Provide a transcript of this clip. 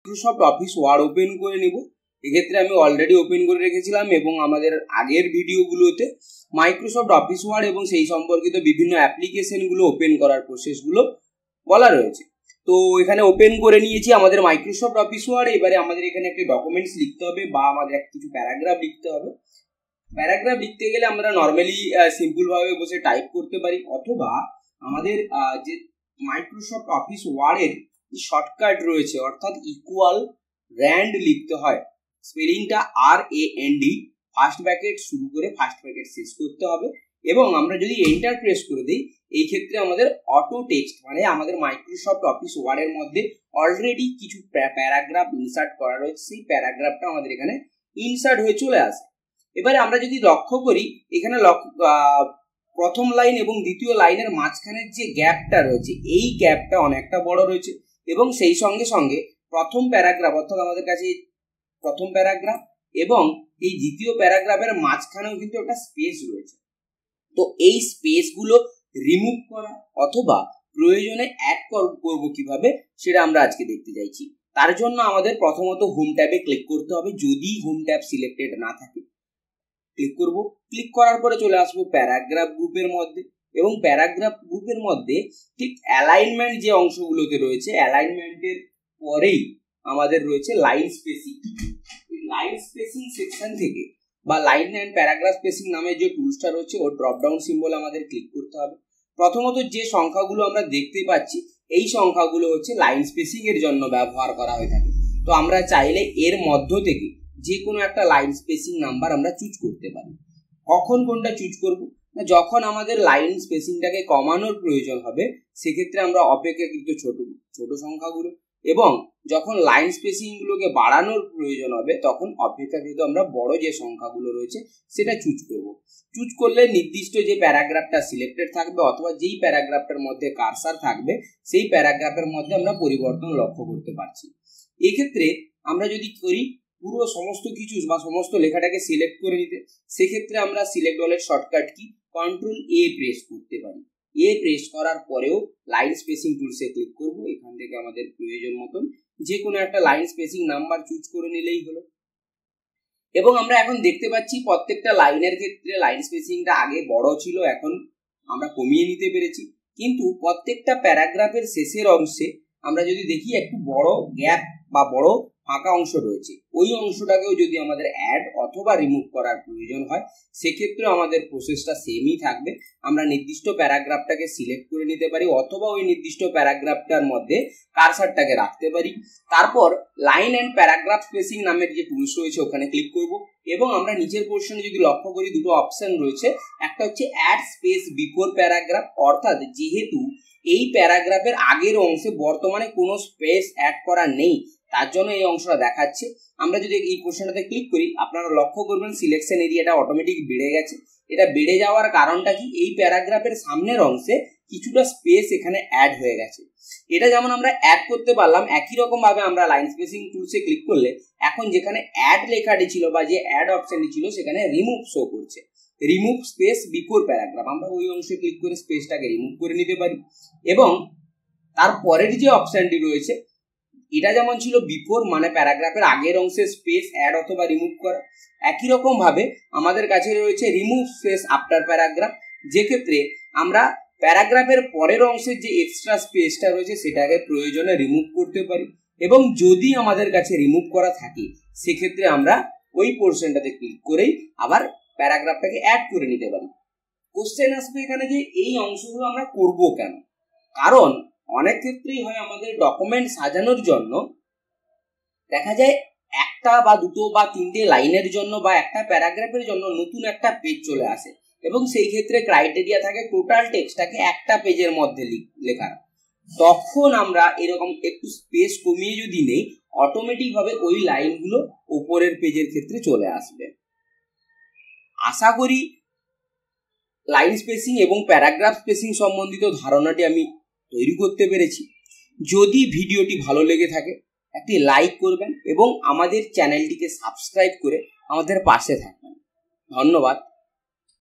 Microsoft office word open করে নিব। এক্ষেত্রে আমি অলরেডি ওপেন করে রেখেছিলাম এবং আমাদের আগের ভিডিওগুলোতে মাইক্রোসফট অফিস ওয়ার্ড এবং সেই সম্পর্কিত বিভিন্ন অ্যাপ্লিকেশনগুলো ওপেন করার প্রসেসগুলো বলা রয়েছে। তো এখানে ওপেন করে নিয়েছি আমাদের মাইক্রোসফট অফিস ওয়ার্ড। এবারে আমাদের এখানে একটি ডকুমেন্টস লিখতে হবে বা আমাদের কিছু প্যারাগ্রাফ লিখতে হবে। প্যারাগ্রাফ লিখতে গেলে আমরা নর্মালি সিম্পলভাবে বসে টাইপ করতে পারি, অথবা আমাদের যে মাইক্রোসফট অফিস ওয়ার্ডের শর্টকাট রয়েছে অর্থাৎ ইকুয়াল র্যান্ড লিখতে হয়। স্পেলিংটা RAND, ফার্স্ট ব্র্যাকেট শুরু করে ফার্স্ট ব্র্যাকেট শেষ করতে হবে। এবং আমরা যদি এন্টার প্রেস করে দিই, এই ক্ষেত্রে আমাদের অটো টেক্সট মানে আমাদের মাইক্রোসফট অফিস ওয়ার্ডের মধ্যে অলরেডি কিছু প্যারাগ্রাফ ইনসার্ট করা রয়েছে, সেই প্যারাগ্রাফটা আমাদের এখানে ইনসার্ট হয়ে চলে আসে। এবারে আমরা যদি লক্ষ্য করি, এখানে প্রথম লাইন এবং দ্বিতীয় লাইনের মাঝখানের যে গ্যাপটা রয়েছে, এই গ্যাপটা অনেকটা বড় রয়েছে এবং সেই সঙ্গে সঙ্গে প্রথম প্যারাগ্রাফ অর্থাৎ আমাদের কাছে প্রথম প্যারাগ্রাফ এবং এই দ্বিতীয় প্যারাগ্রাফের মাঝখানেও কিন্তু একটা স্পেস রয়েছে। তো এই স্পেসগুলো রিমুভ করা অথবা প্রয়োজনে অ্যাড করব কিভাবে, সেটা আমরা আজকে দেখতে চাইছি। তার জন্য আমাদের প্রথমত হোম ট্যাবে ক্লিক করতে হবে। যদি হোম ট্যাব সিলেক্টেড না থাকে ক্লিক করব। ক্লিক করার পরে চলে আসবো প্যারাগ্রাফ গ্রুপের মধ্যে এবং প্যারাগ্রাফ গ্রুপের মধ্যে ঠিক অ্যালাইনমেন্ট যে অংশগুলোতে রয়েছে, অ্যালাইনমেন্টের পরেই আমাদের রয়েছে line spacing. Line spacing section থেকে বা লাইন অ্যান্ড প্যারাগ্রাফ স্পেসিং নামে যে টুলসটা রয়েছে ওর ড্রপডাউন সিম্বল আমাদের ক্লিক করতে হবে। প্রথমত যে সংখ্যাগুলো আমরা দেখতে পাচ্ছি, এই সংখ্যাগুলো হচ্ছে লাইন স্পেসিং এর জন্য ব্যবহার করা হয়ে থাকে। তো আমরা চাইলে এর মধ্য থেকে যে কোনো একটা লাইন স্পেসিং নাম্বার আমরা চুজ করতে পারি। কখন কোনটা চুজ করব না, যখন আমাদের লাইন স্পেসিংটাকে কমানোর প্রয়োজন হবে সেক্ষেত্রে আমরা অপেক্ষাকৃত ছোট সংখ্যাগুলো, এবং যখন লাইন স্পেসিং গুলোকে বাড়ানোর প্রয়োজন হবে তখন অপেক্ষাকৃত আমরা বড় যে সংখ্যাগুলো রয়েছে সেটা চুজ করব। চুজ করলে নির্দিষ্ট যে প্যারাগ্রাফটা সিলেক্টেড থাকবে অথবা যেই প্যারাগ্রাফটার মধ্যে কার্সার থাকবে সেই প্যারাগ্রাফের মধ্যে আমরা পরিবর্তন লক্ষ্য করতে পারছি। এক্ষেত্রে আমরা যদি করি পুরো সমস্ত কিছু বা সমস্ত লেখাটাকে সিলেক্ট করে নিতে, সেক্ষেত্রে আমরা select অলের shortcut key Ctrl+A press করতে পারি। প্রেস করার পরেও লাইন স্পেসিং টুলসে ক্লিক করব। এখান থেকে আমাদের প্রয়োজন মতন যে কোনো একটা লাইন স্পেসিং নাম্বার চুজ করে নিলেই হলো। এবং আমরা এখন দেখতে পাচ্ছি প্রত্যেকটা লাইনের ক্ষেত্রে লাইন স্পেসিংটা আগে বড় ছিল, এখন আমরা কমিয়ে নিতে পেরেছি। কিন্তু প্রত্যেকটা প্যারাগ্রাফের শেষের অংশে আমরা যদি দেখি একটু বড় গ্যাপ বা বড় ফাঁকা অংশ রয়েছে, ওই অংশটাকেও যদি আমাদের অ্যাড অথবা রিমুভ করার প্রয়োজন হয় সেক্ষেত্রে আমাদের প্রসেসটা সেমই থাকবে। আমরা নির্দিষ্ট প্যারাগ্রাফটাকে সিলেক্ট করে নিতে পারি অথবা ওই নির্দিষ্ট প্যারাগ্রাফটার মধ্যে কার্সারটাকে রাখতে পারি। তারপর লাইন অ্যান্ড প্যারাগ্রাফ স্পেসিং নামের যে টুলস রয়েছে ওখানে ক্লিক করব এবং আমরা নিচের পোর্শনে যদি লক্ষ্য করি দুটো অপশন রয়েছে। একটা হচ্ছে অ্যাড স্পেস বিফোর প্যারাগ্রাফ, অর্থাৎ যেহেতু এই প্যারাগ্রাফের আগের অংশে বর্তমানে কোনো স্পেস অ্যাড করা নেই তার জন্য এই অংশটা দেখাচ্ছে। আমরা যদি এই পোর্শনটাতে ক্লিক করি আপনারা লক্ষ্য করবেন সিলেকশন এরিয়াটা অটোমেটিক বেড়ে গেছে। এটা বেড়ে যাওয়ার কারণটা কি, এই প্যারাগ্রাফের সামনের অংশে কিছুটা স্পেস এখানে অ্যাড হয়ে গেছে। এটা যেমন আমরা অ্যাড করতে পারলাম, একই রকম ভাবে আমরা লাইন স্পেসিং টুলসে ক্লিক করলে এখন যেখানে অ্যাড লেখাটি ছিল বা যে অ্যাড অপশনটি ছিল সেখানে রিমুভ শো করছে, রিমুভ স্পেস বিফোর প্যারাগ্রাফ। আমরা ওই অংশে ক্লিক করে স্পেসটাকে রিমুভ করে নিতে পারি। এবং তারপরের যে অপশনটি রয়েছে এটা যেমন ছিল বিফোর মানে প্যারাগ্রাফের আগের অংশে স্পেস অ্যাড অথবা রিমুভ করা, একই রকম ভাবে আমাদের কাছে রয়েছে রিমুভ স্পেস আফটার প্যারাগ্রাফ, যে ক্ষেত্রে আমরা প্যারাগ্রাফের পরের অংশের যে এক্সট্রা স্পেসটা রয়েছে সেটাকে প্রয়োজনে রিমুভ করতে পারি। এবং যদি আমাদের কাছে রিমুভ করা থাকে সেক্ষেত্রে আমরা ওই পোর্শনটাতে ক্লিক করেই আবার প্যারাগ্রাফটাকে অ্যাড করে নিতে পারি। কোশ্চেন আসবে এখানে যে এই অংশগুলো আমরা করব কেন, কারণ অনেক ক্ষেত্রেই হয় আমাদের ডকুমেন্ট সাজানোর জন্য দেখা যায় একটা বা দুটো বা তিনটে লাইনের জন্য বা একটা প্যারাগ্রাফের জন্য নতুন একটা পেজ চলে আসে এবং সেই ক্ষেত্রে ক্রাইটেরিয়া থাকে টোটাল টেক্সটটাকে একটা পেজের মধ্যে লেখার। তখন আমরা এরকম একটু স্পেস কমিয়ে যদি নেই অটোমেটিক ভাবে ওই লাইনগুলো উপরের পেজের ক্ষেত্রে চলে আসবে। আশা করি লাইন স্পেসিং এবং প্যারাগ্রাফ স্পেসিং সম্বন্ধিত ধারণাটি আমি তৈরি করতে পেরেছি। যদি ভিডিওটি ভালো লেগে থাকে একটি লাইক করবেন এবং আমাদের চ্যানেলটিকে সাবস্ক্রাইব করে আমাদের পাশে থাকবেন। ধন্যবাদ।